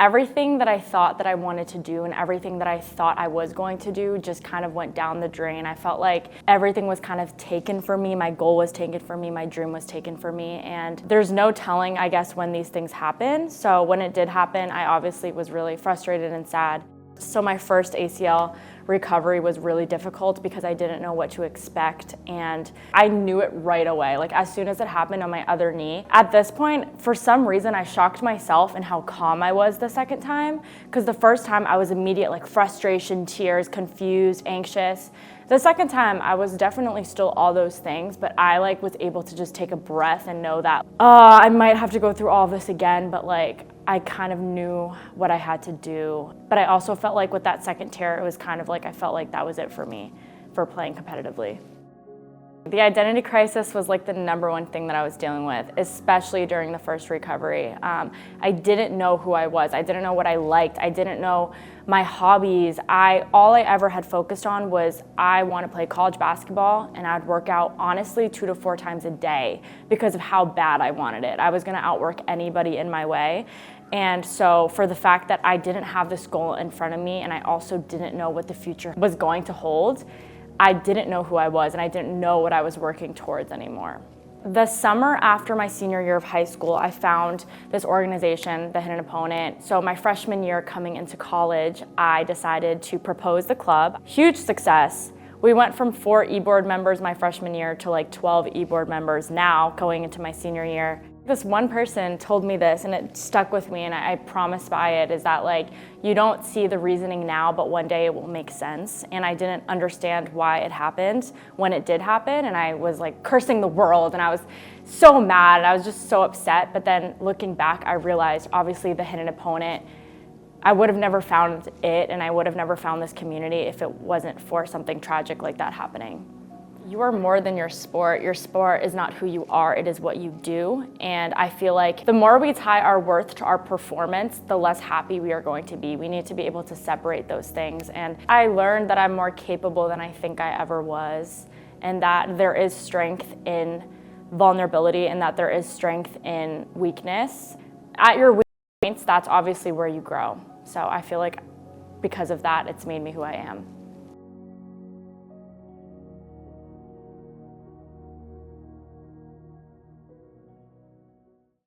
everything that I thought that I wanted to do and everything that I thought I was going to do just kind of went down the drain. I felt like everything was kind of taken from me. My goal was taken from me. My dream was taken from me. And there's no telling, I guess, when these things happen. So when it did happen, I obviously was really frustrated and sad. So my first ACL recovery was really difficult because I didn't know what to expect, and I knew it right away. Like as soon as it happened on my other knee, at this point, for some reason, I shocked myself in how calm I was the second time, because the first time I was immediate, like frustration, tears, confused, anxious. The second time I was definitely still all those things, but I was able to just take a breath and know that I might have to go through all of this again, but I kind of knew what I had to do. But I also felt like with that second tear, it was kind of I felt like that was it for me for playing competitively. The identity crisis was the number one thing that I was dealing with, especially during the first recovery. I didn't know who I was. I didn't know what I liked. I didn't know my hobbies. All I ever had focused on was I want to play college basketball, and I'd work out honestly 2 to 4 times a day because of how bad I wanted it. I was going to outwork anybody in my way. And so for the fact that I didn't have this goal in front of me, and I also didn't know what the future was going to hold, I didn't know who I was, and I didn't know what I was working towards anymore. The summer after my senior year of high school, I found this organization, the Hidden Opponent. So my freshman year coming into college, I decided to propose the club. Huge success. We went from 4 e-board members my freshman year to 12 e-board members now going into my senior year. This one person told me this, and it stuck with me, and I promise by it, is that you don't see the reasoning now, but one day it will make sense. And I didn't understand why it happened when it did happen, and I was cursing the world, and I was so mad, and I was just so upset. But then looking back, I realized obviously the Hidden Opponent, I would have never found it, and I would have never found this community if it wasn't for something tragic like that happening. You are more than your sport. Your sport is not who you are, it is what you do. And I feel like the more we tie our worth to our performance, the less happy we are going to be. We need to be able to separate those things. And I learned that I'm more capable than I think I ever was, and that there is strength in vulnerability, and that there is strength in weakness. At your weak points, that's obviously where you grow. So I feel like because of that, it's made me who I am.